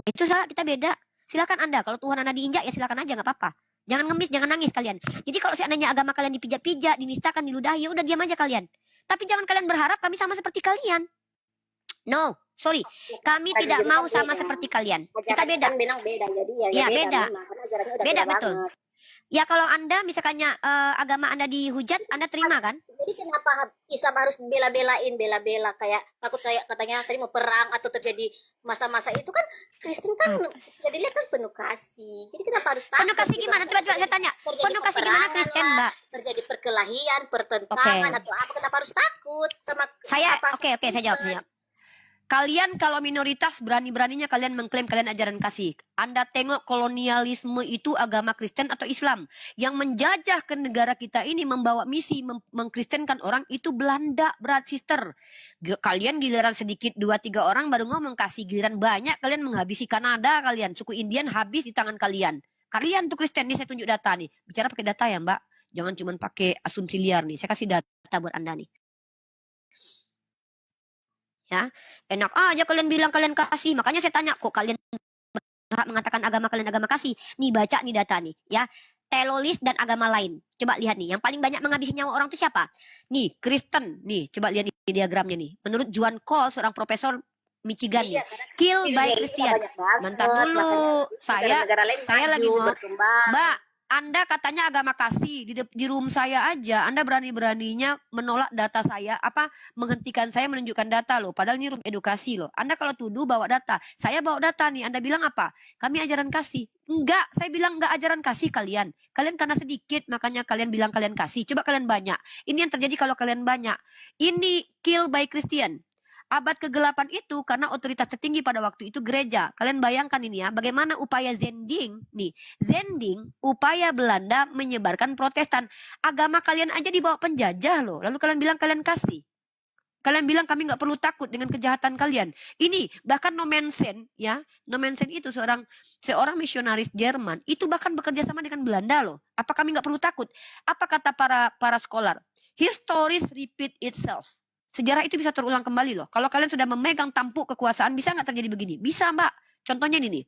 itu kita beda. Silakan Anda, kalau Tuhan Anda diinjak ya silakan aja, nggak apa-apa. Jangan ngemis, jangan nangis kalian. Jadi kalau seandainya agama kalian dipijak-pijak, dinistakan, diludahi, ya udah diam aja kalian. Tapi jangan kalian berharap kami sama seperti kalian. No, sorry. Kami tidak mau sama seperti kalian. Kita beda. Kan bilang beda, jadi ya beda. Beda betul. Banget. Ya kalau Anda misalkannya agama Anda dihujat, Anda terima kan? Jadi kenapa Islam harus bela-bela kayak takut kayak katanya tadi mau perang atau terjadi masa-masa itu kan Kristen kan sudah dilihat kan penuh kasih. Jadi kenapa harus takut? Penuh kasih gimana? Coba saya tanya. Penuh kasih gimana Kristen, Mbak? Terjadi perkelahian, pertentangan atau apa, kenapa harus takut sama saya? Oke, saya jawab. Kalian kalau minoritas berani-beraninya kalian mengklaim kalian ajaran kasih. Anda tengok kolonialisme itu agama Kristen atau Islam. Yang menjajah ke negara kita ini membawa misi mengkristenkan orang itu Belanda, berat sister. Kalian giliran sedikit 2-3 orang baru ngomong kasih, giliran banyak kalian menghabisi Kanada kalian. Suku Indian habis di tangan kalian. Kalian tuh Kristen, nih saya tunjuk data nih. Bicara pakai data ya Mbak. Jangan cuma pakai asumsi liar nih. Saya kasih data buat Anda nih. Ya, enak aja kalian bilang kalian kasih. Makanya saya tanya, kok kalian mengatakan agama kalian agama kasih? Nih baca nih data nih, ya. Telolis dan agama lain. Coba lihat nih, yang paling banyak menghabisi nyawa orang itu siapa? Nih, Kristen. Nih, coba lihat nih diagramnya nih. Menurut Juan Cole, seorang profesor Michigan nih. Kill by Christian. Mantan dulu. Saya lagi ngomong. Mbak, Anda katanya agama kasih di room saya aja. Anda berani-beraninya menolak data saya, menghentikan saya menunjukkan data loh. Padahal ini room edukasi loh. Anda kalau tuduh bawa data, saya bawa data nih. Anda bilang apa? Kami ajaran kasih. Enggak, saya bilang enggak ajaran kasih kalian. Kalian karena sedikit, makanya kalian bilang kalian kasih. Coba kalian banyak. Ini yang terjadi kalau kalian banyak. Ini kill by Christian. Abad kegelapan itu karena otoritas tertinggi pada waktu itu gereja. Kalian bayangkan ini ya, bagaimana upaya Zending nih. Zending, upaya Belanda menyebarkan Protestan. Agama kalian aja dibawa penjajah loh. Lalu kalian bilang kalian kasih. Kalian bilang kami nggak perlu takut dengan kejahatan kalian. Ini bahkan Nommensen ya, Nommensen itu seorang misionaris Jerman. Itu bahkan bekerja sama dengan Belanda loh. Apa kami nggak perlu takut? Apa kata para scholar? History repeat itself. Sejarah itu bisa terulang kembali loh. Kalau kalian sudah memegang tampuk kekuasaan, bisa nggak terjadi begini? Bisa Mbak. Contohnya ini nih.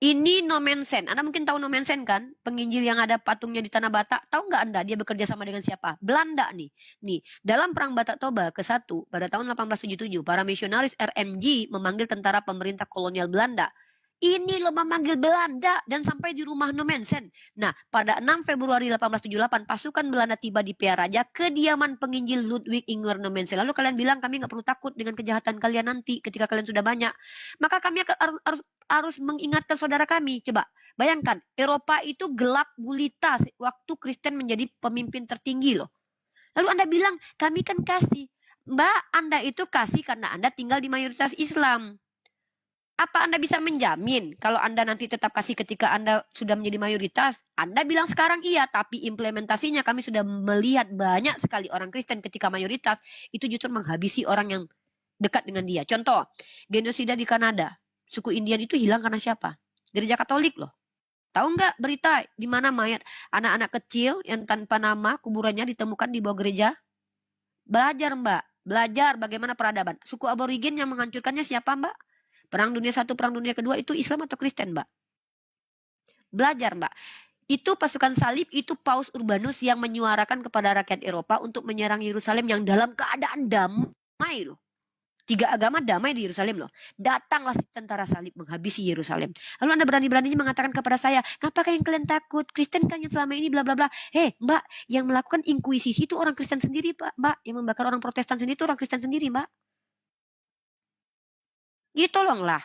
Ini Nommensen. Anda mungkin tahu Nommensen kan? Penginjil yang ada patungnya di Tanah Batak. Tahu nggak Anda dia bekerja sama dengan siapa? Belanda nih. Nih, dalam Perang Batak Toba ke-1 pada tahun 1877, para misionaris RMG memanggil tentara pemerintah kolonial Belanda. Ini loh memanggil Belanda dan sampai di rumah Nommensen. Nah, pada 6 Februari 1878, pasukan Belanda tiba di Pearaja, kediaman penginjil Ludwig Ingwer Nommensen. Lalu kalian bilang kami nggak perlu takut dengan kejahatan kalian nanti ketika kalian sudah banyak. Maka kami harus mengingatkan saudara kami. Coba bayangkan, Eropa itu gelap gulita waktu Kristen menjadi pemimpin tertinggi loh. Lalu Anda bilang kami kan kasih. Mbak, Anda itu kasih karena Anda tinggal di mayoritas Islam. Apa Anda bisa menjamin kalau Anda nanti tetap kasih ketika Anda sudah menjadi mayoritas? Anda bilang sekarang iya, tapi implementasinya kami sudah melihat banyak sekali orang Kristen ketika mayoritas itu justru menghabisi orang yang dekat dengan dia. Contoh, genosida di Kanada. Suku Indian itu hilang karena siapa? Gereja Katolik loh. Tahu nggak berita di mana mayat anak-anak kecil yang tanpa nama kuburannya ditemukan di bawah gereja? Belajar Mbak, belajar bagaimana peradaban. Suku aborigin yang menghancurkannya siapa Mbak? Perang Dunia I, Perang Dunia II itu Islam atau Kristen, Mbak? Belajar, Mbak. Itu pasukan salib, itu Paus Urbanus yang menyuarakan kepada rakyat Eropa untuk menyerang Yerusalem yang dalam keadaan damai loh. 3 agama damai di Yerusalem loh. Datanglah tentara salib menghabisi Yerusalem. Lalu Anda berani-beraninya mengatakan kepada saya, ngapakah yang kalian takut? Kristen kan yang selama ini bla bla bla. Mbak, yang melakukan inkuisisi itu orang Kristen sendiri, Pak. Mbak, yang membakar orang Protestan sendiri itu orang Kristen sendiri, Mbak. Jadi tolonglah.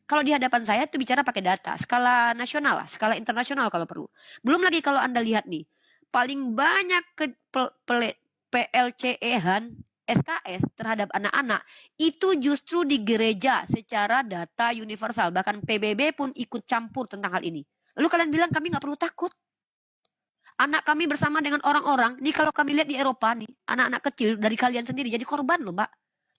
Kalau di hadapan saya itu bicara pakai data, skala nasional, skala internasional kalau perlu. Belum lagi kalau Anda lihat nih, paling banyak PLCE-han SKS terhadap anak-anak itu justru di gereja secara data universal. Bahkan PBB pun ikut campur tentang hal ini. Lalu kalian bilang kami nggak perlu takut. Anak kami bersama dengan orang-orang, nih kalau kami lihat di Eropa nih, anak-anak kecil dari kalian sendiri jadi korban loh Mbak.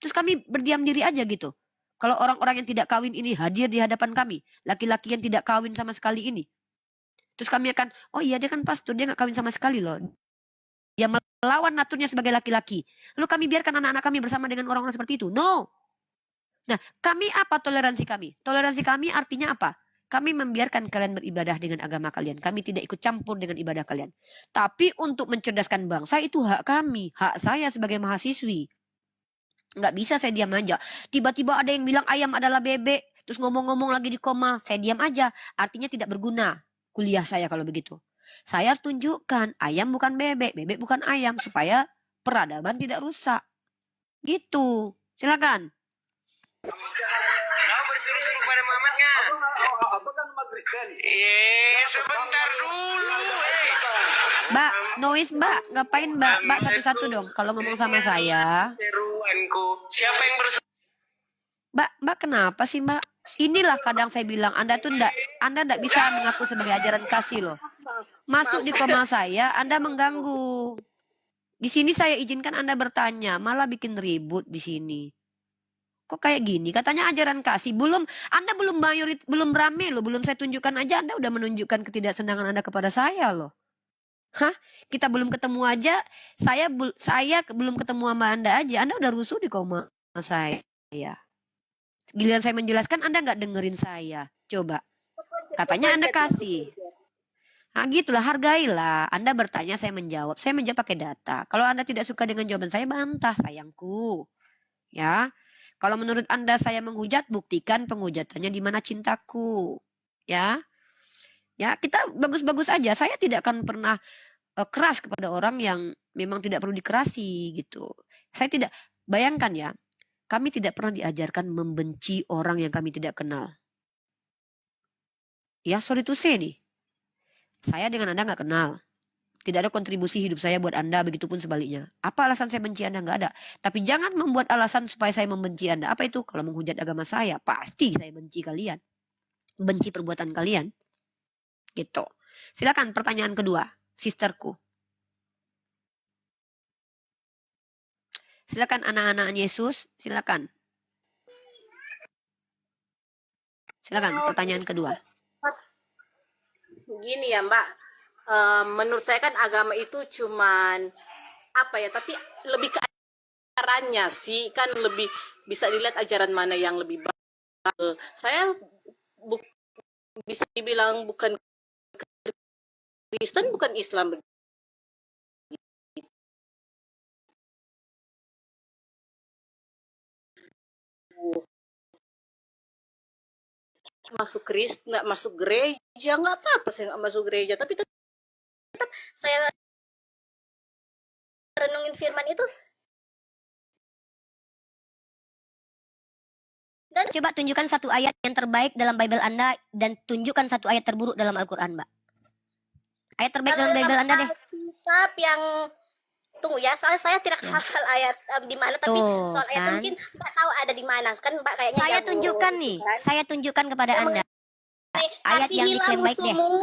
Terus kami berdiam diri aja gitu. Kalau orang-orang yang tidak kawin ini hadir di hadapan kami, laki-laki yang tidak kawin sama sekali ini. Terus kami akan, oh iya dia kan pastor, dia nggak kawin sama sekali loh. Dia melawan naturnya sebagai laki-laki. Lalu kami biarkan anak-anak kami bersama dengan orang-orang seperti itu. No. Nah, kami apa toleransi kami? Toleransi kami artinya apa? Kami membiarkan kalian beribadah dengan agama kalian. Kami tidak ikut campur dengan ibadah kalian. Tapi untuk mencerdaskan bangsa itu hak kami. Hak saya sebagai mahasiswi. Nggak bisa saya diam aja. Tiba-tiba ada yang bilang ayam adalah bebek. Terus ngomong-ngomong lagi di koma. Saya diam aja. Artinya tidak berguna kuliah saya kalau begitu. Saya harus tunjukkan ayam bukan bebek. Bebek bukan ayam. Supaya peradaban tidak rusak. Gitu. Silakan. Kau berseru-seru pada Muhammadnya. Sebentar dulu. Mbak, noise mbak. Ngapain mbak? Mbak satu-satu dong. Kalau ngomong sama saya. Seruanku. Siapa yang berseru? Mbak kenapa sih mbak? Inilah kadang saya bilang. Anda ndak bisa mengaku sebagai ajaran kasih loh. Masuk di koma saya, Anda mengganggu. Di sini saya izinkan Anda bertanya. Malah bikin ribut di sini. Kok kayak gini? Katanya ajaran kasih. Anda belum rame loh. Belum saya tunjukkan aja. Anda udah menunjukkan ketidaksenangan Anda kepada saya loh. Hah? Kita belum ketemu aja. Saya belum ketemu sama Anda aja. Anda udah rusuh di koma saya. Giliran saya menjelaskan Anda nggak dengerin saya. Coba. Katanya Anda kasih. Nah gitulah, hargailah. Anda bertanya, saya menjawab. Saya menjawab pakai data. Kalau Anda tidak suka dengan jawaban saya, bantah sayangku. Ya. Kalau menurut Anda saya menghujat, buktikan penghujatannya di mana cintaku. Ya. Ya, kita bagus-bagus aja. Saya tidak akan pernah keras kepada orang yang memang tidak perlu dikerasi gitu. Saya tidak, bayangkan ya, kami tidak pernah diajarkan membenci orang yang kami tidak kenal. Ya, sorry to say nih. Saya dengan Anda nggak kenal. Tidak ada kontribusi hidup saya buat Anda, begitupun sebaliknya. Apa alasan saya benci Anda? Nggak ada. Tapi jangan membuat alasan supaya saya membenci Anda. Apa itu? Kalau menghujat agama saya, pasti saya benci kalian. Benci perbuatan kalian. Gitu. Silakan pertanyaan kedua, sisterku. Silakan anak-anak Yesus, silakan. Silakan pertanyaan kedua. Gini ya Mbak, menurut saya kan agama itu cuman apa ya, tapi lebih ke ajarannya sih, kan lebih bisa dilihat ajaran mana yang lebih baik. Saya bisa dibilang bukan Kristen, bukan Islam. Masuk Kristen, nggak masuk gereja, nggak apa-apa saya nggak masuk gereja, tapi tetap saya renungin firman itu. Dan Coba tunjukkan satu ayat yang terbaik dalam Bible Anda dan tunjukkan satu ayat terburuk dalam Al-Quran, Mbak. Ayat terbaik dalam Bible Anda deh. Kitab yang tunggu ya, soalnya saya tidak hafal ayat di mana, tapi Tuh, soal ayat kan? mungkin Mbak tahu ada di mana kan, Mbak kayaknya Saya jago, tunjukkan gitu nih. kan. Saya tunjukkan kepada Yang Anda. Ayat yang Kasihilah yang baik deh. musuhmu,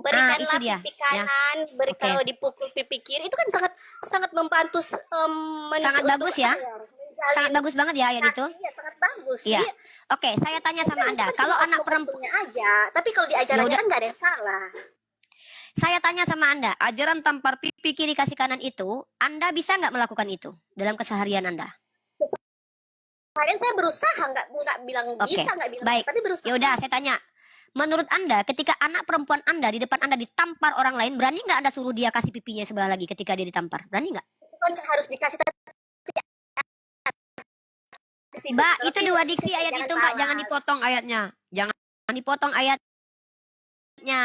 berikanlah itu dia, pipi kanan, beri Oke. kalau dipukul pipi kiri, itu kan sangat sangat membantu manusia Sangat untuk bagus ya. menjalin Sangat bagus banget ya ayat itu. kasih. Iya, sangat bagus. Iya. Jadi, Oke, saya tanya sama Anda. itu kan Kalau cuma anak perempuan, hukumnya aja, tapi kalau di ajarannya Yaudah. kan nggak ada yang salah. saya tanya sama Anda, ajaran tampar pipi kiri kasih kanan itu, Anda bisa nggak melakukan itu dalam keseharian Anda? Kalian saya berusaha, nggak bilang Oke, bisa, nggak bilang baik. tapi berusaha. Ya udah, saya tanya. Menurut Anda, ketika anak perempuan Anda di depan Anda ditampar orang lain, berani nggak Anda suruh dia kasih pipinya sebelah lagi ketika dia ditampar? Berani nggak? Itu kan harus dikasih Mbak, itu dua diksi ayat itu, Mbak. Jangan balas. dipotong ayatnya. Jangan dipotong ayatnya.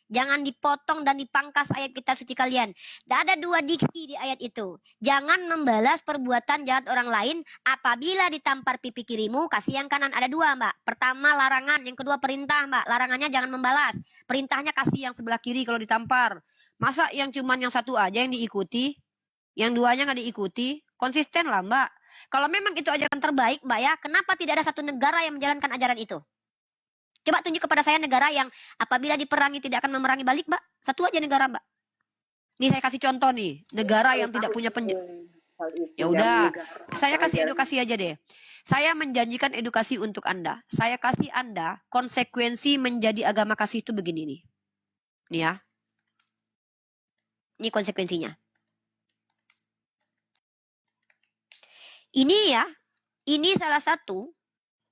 Jangan dipotong dan dipangkas ayat kitab suci kalian. Dan ada dua diksi di ayat itu. Jangan membalas perbuatan jahat orang lain. Apabila ditampar pipi kirimu, kasih yang kanan. Ada dua, Mbak. Pertama larangan, yang kedua perintah, Mbak. Larangannya jangan membalas. Perintahnya kasih yang sebelah kiri kalau ditampar. Masa yang cuman yang satu aja yang diikuti? Yang duanya nggak diikuti? Konsisten lah, Mbak. Kalau memang itu ajaran terbaik, Mbak ya, kenapa tidak ada satu negara yang menjalankan ajaran itu? Coba tunjuk kepada saya negara yang apabila diperangi tidak akan memerangi balik, Mbak. Satu aja negara, Mbak. Nih saya kasih contoh nih, negara yang tidak punya Ya udah, saya kasih edukasi aja deh. Saya menjanjikan edukasi untuk Anda. Saya kasih Anda konsekuensi menjadi agama kasih itu begini nih. Nih ya. Ini konsekuensinya. Ini ya, ini salah satu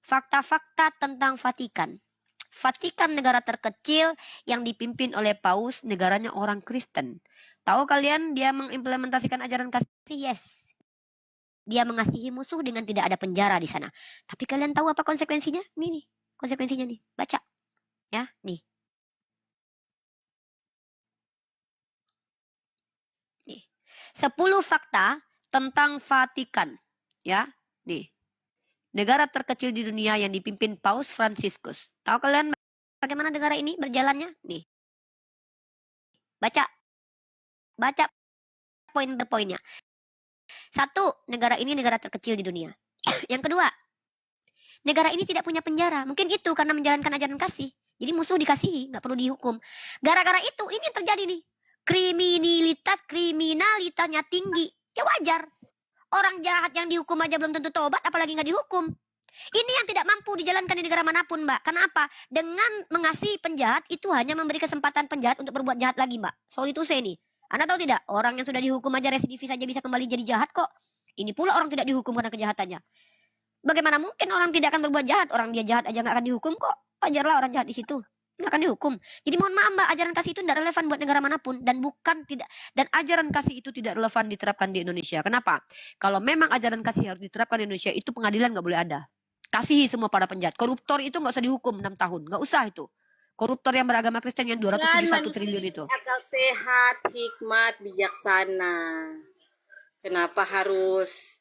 Fakta-fakta tentang Vatikan. Vatikan negara terkecil yang dipimpin oleh Paus, negaranya orang Kristen. Tahu kalian dia mengimplementasikan ajaran kasih? Yes. Dia mengasihi musuh dengan tidak ada penjara di sana. Tapi kalian tahu apa konsekuensinya? Nih, konsekuensinya nih. Baca. Ya, nih. 10 fakta tentang Vatikan. Ya, nih. Negara terkecil di dunia yang dipimpin Paus Fransiskus. Tahu kalian bagaimana negara ini berjalannya? Nih. Baca. Baca poin per poinnya. 1, negara ini negara terkecil di dunia. Yang kedua, negara ini tidak punya penjara. Mungkin itu karena menjalankan ajaran kasih. Jadi musuh dikasihi, nggak perlu dihukum. Gara-gara itu ini terjadi nih. Kriminalitasnya tinggi. Ya wajar. Orang jahat yang dihukum aja belum tentu tobat, apalagi nggak dihukum. Ini yang tidak mampu dijalankan di negara manapun, Mbak. Kenapa? Dengan mengasihi penjahat, itu hanya memberi kesempatan penjahat untuk berbuat jahat lagi, Mbak. Sorry to say nih. Anda tahu tidak? Orang yang sudah dihukum aja residivis saja bisa kembali jadi jahat kok. Ini pula orang tidak dihukum karena kejahatannya. Bagaimana mungkin orang tidak akan berbuat jahat? Orang dia jahat aja nggak akan dihukum kok. Wajarlah orang jahat di situ. Nggak akan dihukum. Jadi mohon maaf Mbak, ajaran kasih itu tidak relevan buat negara manapun dan ajaran kasih itu tidak relevan diterapkan di Indonesia. Kenapa? Kalau memang ajaran kasih harus diterapkan di Indonesia, itu pengadilan nggak boleh ada. Kasihi semua para penjahat. Koruptor itu nggak usah dihukum 6 tahun, nggak usah itu. Koruptor yang beragama Kristen yang 271 triliun itu. Akal sehat, hikmat, bijaksana. Kenapa harus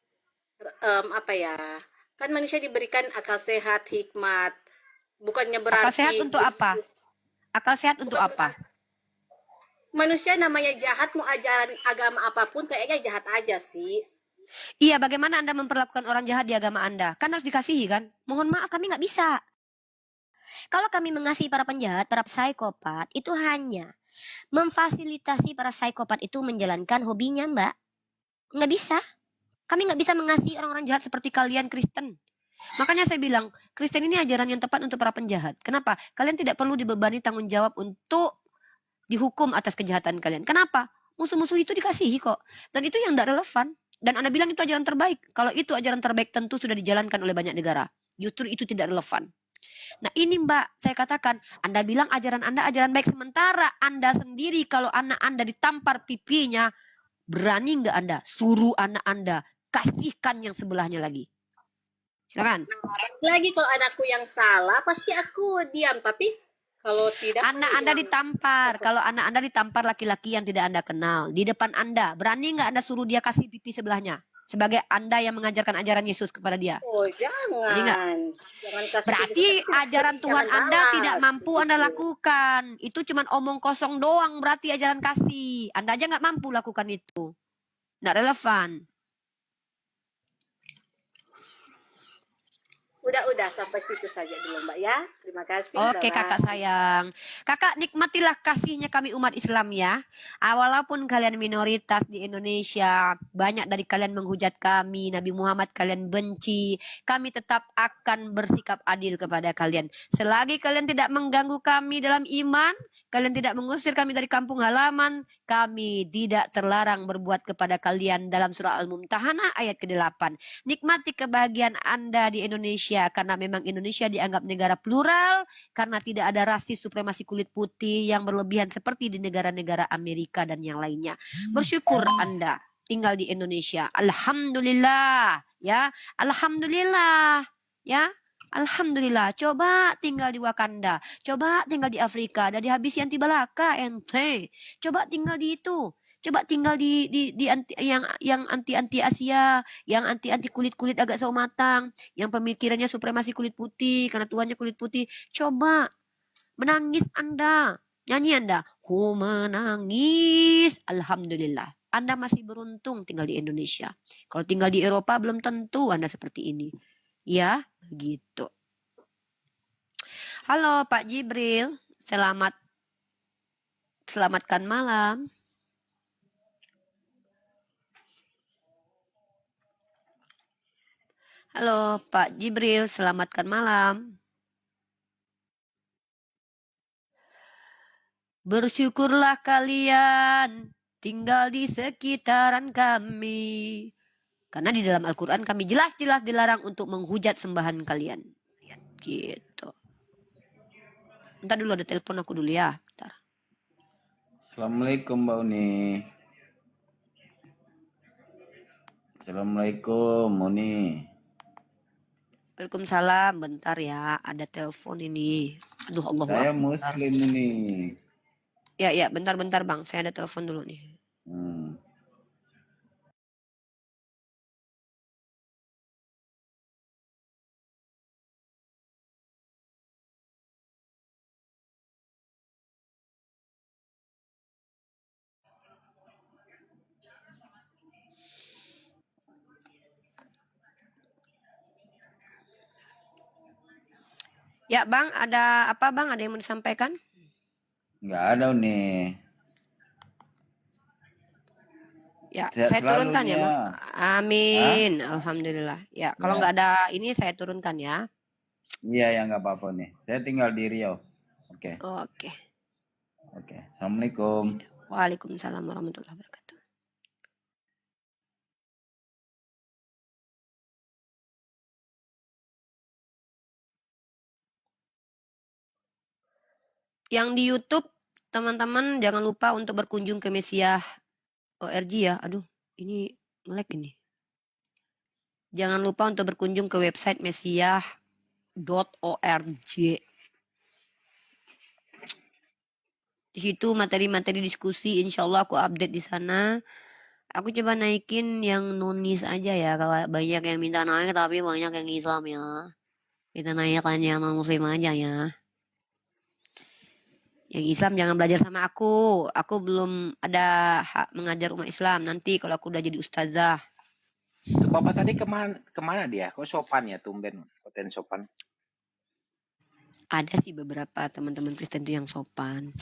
Kan manusia diberikan akal sehat, hikmat. Bukannya berarti Akal sehat untuk apa? Akal sehat untuk apa? Manusia namanya jahat, mau ajaran agama apapun kayaknya jahat aja sih. Iya, bagaimana Anda memperlakukan orang jahat di agama Anda? Kan harus dikasihi kan? Mohon maaf, kami nggak bisa. Kalau kami mengasihi para penjahat, para psikopat, itu hanya memfasilitasi para psikopat itu menjalankan hobinya, Mbak. Nggak bisa. Kami nggak bisa mengasihi orang-orang jahat seperti kalian Kristen. Makanya saya bilang, Kristen ini ajaran yang tepat untuk para penjahat. Kenapa? Kalian tidak perlu dibebani tanggung jawab untuk dihukum atas kejahatan kalian. Kenapa? Musuh-musuh itu dikasihi kok. Dan itu yang tidak relevan. Dan Anda bilang itu ajaran terbaik. Kalau itu ajaran terbaik tentu sudah dijalankan oleh banyak negara. Justru itu tidak relevan. Nah ini Mbak, saya katakan, Anda bilang ajaran Anda ajaran baik. Sementara Anda sendiri kalau anak Anda ditampar pipinya, berani nggak Anda suruh anak Anda kasihkan yang sebelahnya lagi? Silakan. Lagi kalau anakku yang salah, pasti aku diam. Tapi kalau tidak, anak Anda ditampar. Kalau anak Anda ditampar laki-laki yang tidak Anda kenal di depan Anda, berani nggak Anda suruh dia kasih pipi sebelahnya? Sebagai Anda yang mengajarkan ajaran Yesus kepada dia. Oh jangan. Jangan kasih berarti ajaran Tuhan Anda tidak mampu Anda lakukan. Itu cuma omong kosong doang. Berarti ajaran kasih. Anda aja nggak mampu lakukan itu. Nggak relevan. Udah sampai situ saja dulu Mbak ya. Terima kasih. Oke kakak sayang. Kakak nikmatilah kasihnya kami umat Islam ya. Walaupun kalian minoritas di Indonesia, banyak dari kalian menghujat kami, Nabi Muhammad kalian benci, kami tetap akan bersikap adil kepada kalian. Selagi kalian tidak mengganggu kami dalam iman, kalian tidak mengusir kami dari kampung halaman, kami tidak terlarang berbuat kepada kalian dalam surah Al-Mumtahanah ayat ke-8. Nikmati kebahagiaan Anda di Indonesia karena memang Indonesia dianggap negara plural, karena tidak ada rasis supremasi kulit putih yang berlebihan seperti di negara-negara Amerika dan yang lainnya. Bersyukur Anda tinggal di Indonesia. Alhamdulillah, ya. Alhamdulillah, ya. Alhamdulillah. Coba tinggal di Wakanda, coba tinggal di Afrika, dari habis yang tibalaka ente. Coba tinggal di itu. Coba tinggal di yang anti Asia, yang anti kulit agak sawo matang, yang pemikirannya supremasi kulit putih karena tuannya kulit putih. Coba menangis Anda, nyanyi Anda, ku menangis. Alhamdulillah, Anda masih beruntung tinggal di Indonesia. Kalau tinggal di Eropa belum tentu Anda seperti ini. Ya, begitu. Halo Pak Jibril, selamatkan malam. Halo Pak Jibril, selamatkan malam. Bersyukurlah kalian tinggal di sekitaran kami. Karena di dalam Al-Quran kami jelas-jelas dilarang untuk menghujat sembahan kalian. Gitu. Bentar dulu, ada telepon aku dulu ya. Bentar. Assalamualaikum Mbak Uni. Assalamualaikum Uni. Waalaikumsalam. Bentar ya, ada telepon ini. Aduh, Allah. Saya Muslim ini. Ya, bentar Bang. Saya ada telepon dulu nih. Ya Bang, ada apa Bang? Ada yang mau disampaikan? Nggak ada Uni. Ya, Sehat saya selalu turunkan nih ya ya. Bang. Amin. Alhamdulillah. Ya, kalau Ya. nggak ada ini saya turunkan ya. Iya ya nggak apa-apa nih. Saya tinggal di Riau. Oke. Oke. Assalamualaikum. Waalaikumsalam warahmatullahi wabarakatuh. Yang di YouTube, teman-teman jangan lupa untuk berkunjung ke Mesiah.org ya. Aduh, ini nge-lag ini. Jangan lupa untuk berkunjung ke website Mesiah.org. Di situ materi-materi diskusi, insya Allah aku update di sana. Aku coba naikin yang nonis aja ya. Kalau banyak yang minta naik, tapi banyak yang Islam ya. Kita naikkan yang non-muslim aja ya. Yang Islam jangan belajar sama aku. Aku belum ada hak mengajar umat Islam. Nanti kalau aku udah jadi ustazah. Itu Bapak tadi kemana dia? Kok sopan ya, tumben konten sopan. Ada sih beberapa teman-teman Kristen itu yang sopan.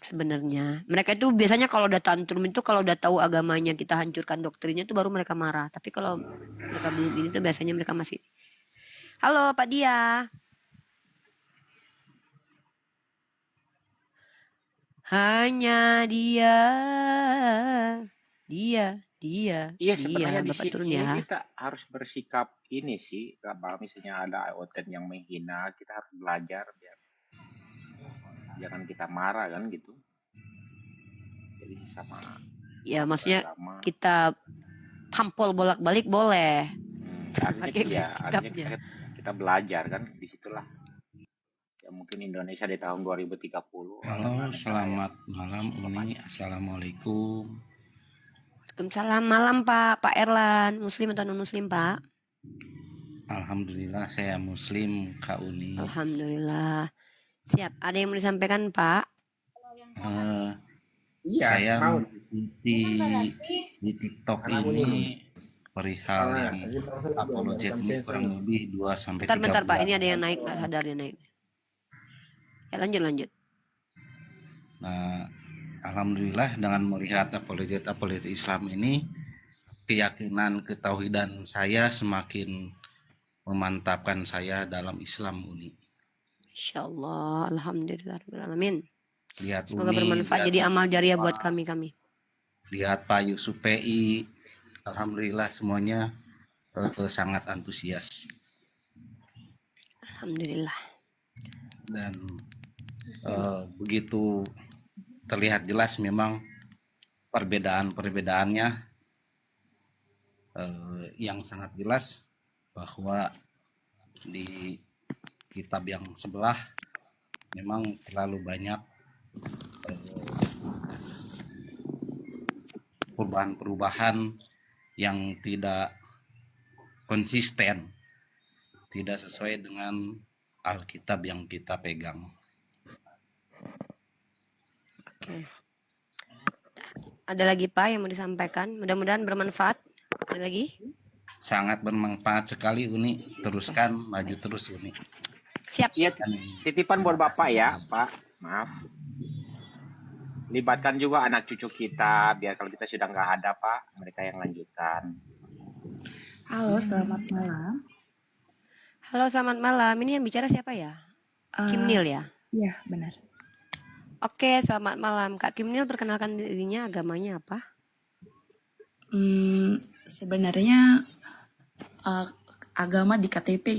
Sebenarnya mereka itu biasanya kalau udah tantrum itu, kalau udah tahu agamanya kita hancurkan doktrinnya itu baru mereka marah. Tapi kalau mereka belum ini tuh biasanya mereka masih. Halo Pak Dia. Hanya dia. Iya, sebenarnya di Bapak sini turun ya. kita harus bersikap ini sih. Kalau misalnya ada konten yang menghina, kita harus belajar biar jangan kita marah kan gitu. Jadi sama. Ya maksudnya agama. kita tampol bolak-balik boleh. Artinya kita belajar kan, disitulah. Ya mungkin Indonesia di tahun 2030. Halo, selamat malam Uni. Assalamualaikum. Waalaikumsalam malam Pak Erlan. Muslim atau non muslim Pak? Alhamdulillah saya Muslim Kak Uni. Alhamdulillah. Siap. Ada yang mau disampaikan Pak? Saya mengikuti di TikTok ini perihal yang apologet ini kurang lebih 2-3 bulan. Bentar Pak, ini ada yang naik, nggak sadar dia naik. Ya lanjut. Nah, alhamdulillah dengan melihat apologet Islam ini, keyakinan ketauhidan saya semakin memantapkan saya dalam Islam Uni. Insyaallah, alhamdulillahirobbilalamin. Lihat Semoga Uni, bermanfaat jadi amal jariah buat kami. Lihat Pak Yusuf PI, alhamdulillah semuanya sangat antusias. Alhamdulillah. Dan begitu terlihat jelas memang perbedaannya yang sangat jelas bahwa di kitab yang sebelah memang terlalu banyak perubahan-perubahan yang tidak konsisten, tidak sesuai dengan Alkitab yang kita pegang. Oke. Ada lagi Pak yang mau disampaikan? Mudah-mudahan bermanfaat. Ada lagi? Sangat bermanfaat sekali Uni. Teruskan, maju terus Uni. Siap. Iya, titipan buat Bapak ya, Pak. Maaf. Libatkan juga anak cucu kita, biar kalau kita sudah nggak ada, Pak, mereka yang lanjutkan. Halo, selamat malam. Halo, selamat malam. Ini yang bicara siapa ya? Kimnil ya? Iya, benar. Oke, selamat malam. Kak Kimnil perkenalkan dirinya, agamanya apa? Sebenarnya agama di KTP